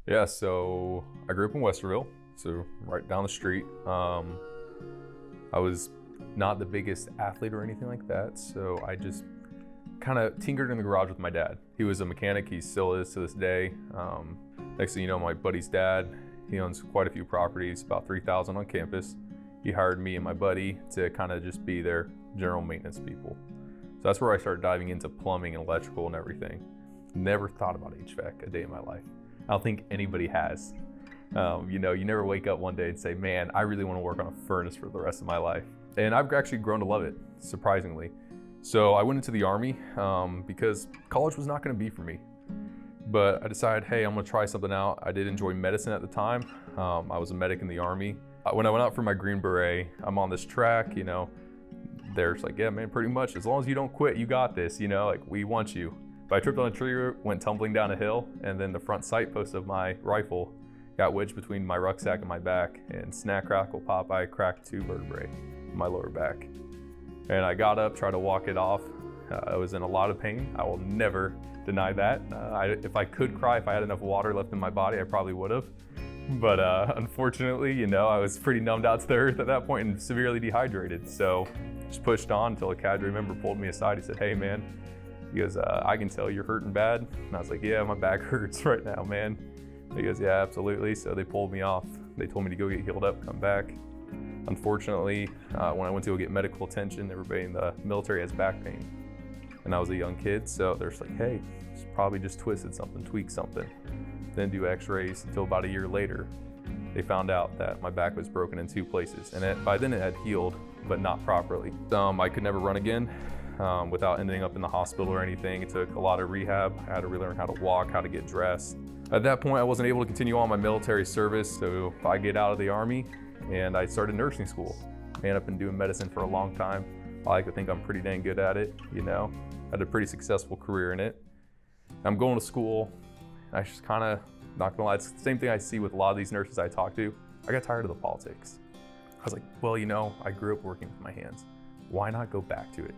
Yeah, so I grew up in Westerville, so right down the street. I was not the biggest athlete or anything like that, so I just kind of tinkered in the garage with my dad. He was a mechanic, he still is to this day. Next thing you know, my buddy's dad, he owns quite a few properties, about 3,000 on campus. He hired me and my buddy to kind of just be their general maintenance people. So that's where I started diving into plumbing and electrical and everything. Never thought about HVAC a day in my life. I don't think anybody has. You never wake up one day and say, man, I really want to work on a furnace for the rest of my life. And I've actually grown to love it, surprisingly. So I went into the Army because college was not going to be for me. But I decided, hey, I'm going to try something out. I did enjoy medicine at the time. I was a medic in the Army. When I went out for my Green Beret, I'm on this track, they're just like, yeah, man, pretty much, as long as you don't quit, you got this, like, we want you. But I tripped on a tree root, went tumbling down a hill, and then the front sight post of my rifle got wedged between my rucksack and my back, and snack, crackle, pop, I cracked 2 vertebrae in my lower back. And I got up, tried to walk it off. I was in a lot of pain. I will never deny that. If I could cry, if I had enough water left in my body, I probably would have. But unfortunately, I was pretty numbed out to the earth at that point and severely dehydrated. So just pushed on until a cadre member pulled me aside. He said, hey man, he goes, I can tell you're hurting bad. And I was like, yeah, my back hurts right now, man. He goes, yeah, absolutely. So they pulled me off. They told me to go get healed up, come back. Unfortunately, when I went to go get medical attention, everybody in the military has back pain. And I was a young kid, so they're just like, hey, it's probably just twisted something, tweaked something. Then do x-rays until about a year later. They found out that my back was broken in 2 places. And by then it had healed, but not properly. I could never run again without ending up in the hospital or anything. It took a lot of rehab. I had to relearn how to walk, how to get dressed. At that point, I wasn't able to continue on my military service, so I get out of the Army and I started nursing school. Man, I've been doing medicine for a long time. I like to think I'm pretty dang good at it, Had a pretty successful career in it. I'm going to school. I just kind of, not gonna lie, it's the same thing I see with a lot of these nurses I talk to. I got tired of the politics. I was like, well, I grew up working with my hands. Why not go back to it?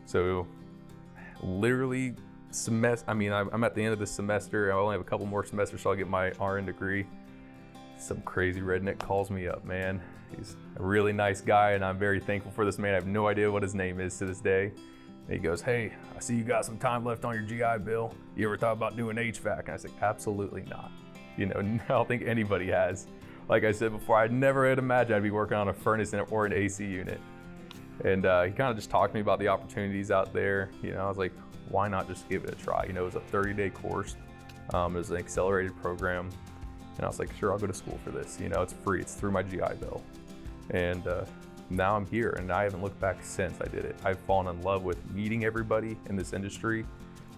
So literally I'm at the end of this semester. I only have a couple more semesters, so I'll get my RN degree. Some crazy redneck calls me up, man. He's a really nice guy, and I'm very thankful for this man. I have no idea what his name is to this day. And he goes, hey, I see you got some time left on your GI Bill. You ever thought about doing HVAC? And I said, absolutely not. I don't think anybody has. Like I said before, I never had imagined I'd be working on a furnace or an AC unit. And he kind of just talked to me about the opportunities out there. I was like, why not just give it a try? It was a 30-day course. It was an accelerated program. And I was like, sure, I'll go to school for this. It's free, it's through my GI Bill. And now I'm here, and I haven't looked back since I did it. I've fallen in love with meeting everybody in this industry,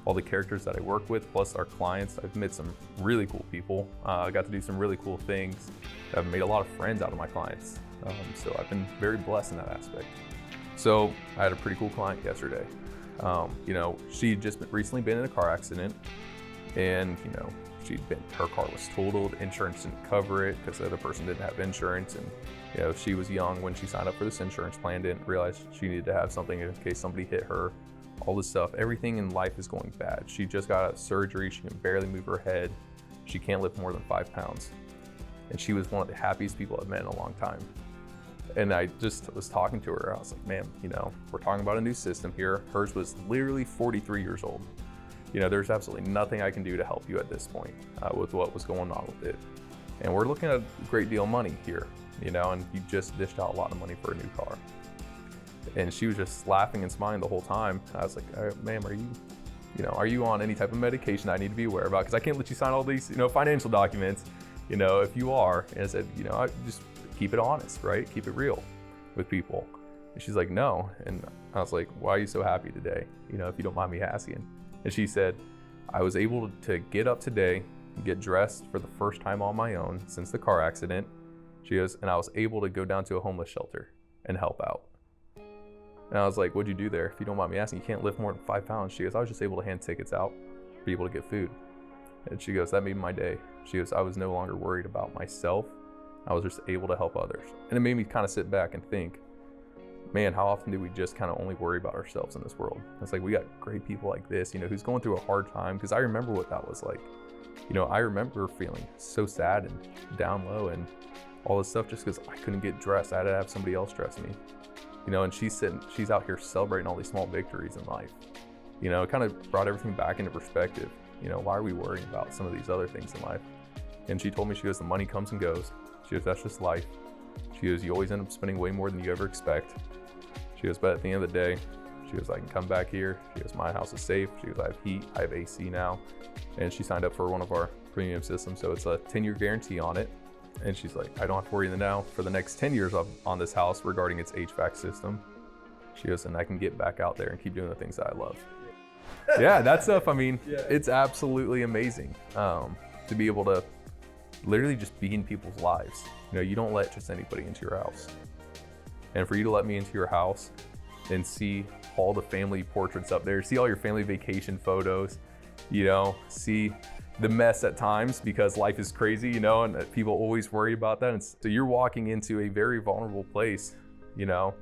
all the characters that I work with, plus our clients. I've met some really cool people. I got to do some really cool things. I've made a lot of friends out of my clients. So I've been very blessed in that aspect. So I had a pretty cool client yesterday. She'd just recently been in a car accident, and her car was totaled. Insurance didn't cover it because the other person didn't have insurance, and she was young when she signed up for this insurance plan, didn't realize she needed to have something in case somebody hit her. All this stuff, everything in life is going bad. She just got out of surgery. She can barely move her head. She can't lift more than 5 pounds. And she was one of the happiest people I've met in a long time. And I just was talking to her. I was like, man, we're talking about a new system here. Hers was literally 43 years old. There's absolutely nothing I can do to help you at this point with what was going on with it. And we're looking at a great deal of money here, and you just dished out a lot of money for a new car. And she was just laughing and smiling the whole time. I was like, ma'am, are you on any type of medication I need to be aware about? Because I can't let you sign all these, financial documents, if you are. And I said, I just keep it honest, right? Keep it real with people. And she's like, no. And I was like, why are you so happy today? If you don't mind me asking. And she said, I was able to get up today, get dressed for the first time on my own since the car accident. She goes, and I was able to go down to a homeless shelter and help out. And I was like, what'd you do there? If you don't mind me asking, you can't lift more than 5 pounds. She goes, I was just able to hand tickets out for people to get food. And she goes, that made my day. She goes, I was no longer worried about myself. I was just able to help others. And it made me kind of sit back and think, man, how often do we just kind of only worry about ourselves in this world? It's like, we got great people like this, who's going through a hard time. Because I remember what that was like. You know, I remember feeling so sad and down low and all this stuff just because I couldn't get dressed. I had to have somebody else dress me. You know, and she's out here celebrating all these small victories in life. You know, it kind of brought everything back into perspective. You know, why are we worrying about some of these other things in life? And she told me, she goes, the money comes and goes. She goes, that's just life. She goes, you always end up spending way more than you ever expect. She goes, but at the end of the day, she goes, I can come back here. She goes, my house is safe. She goes, I have heat, I have AC now. And she signed up for one of our premium systems. So it's a 10-year guarantee on it. And she's like, I don't have to worry now for the next 10 years on this house regarding its HVAC system. She goes, and I can get back out there and keep doing the things that I love. Yeah, that stuff, I mean, it's absolutely amazing to be able to literally just be in people's lives. You know, you don't let just anybody into your house. And for you to let me into your house and see all the family portraits up there, see all your family vacation photos, you know, see the mess at times because life is crazy, you know, and people always worry about that. And so you're walking into a very vulnerable place, you know,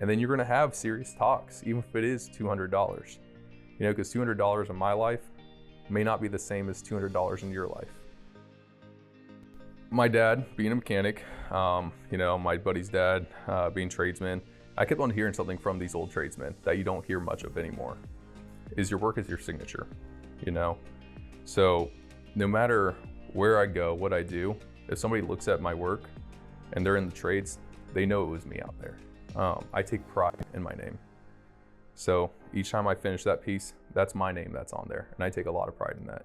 and then you're gonna have serious talks, even if it is $200. You know, because $200 in my life may not be the same as $200 in your life. My dad, being a mechanic, you know, my buddy's dad, being tradesman, I kept on hearing something from these old tradesmen that you don't hear much of anymore, is your work is your signature, you know? So no matter where I go, what I do, if somebody looks at my work and they're in the trades, they know it was me out there. I take pride in my name. So each time I finish that piece, that's my name that's on there. And I take a lot of pride in that.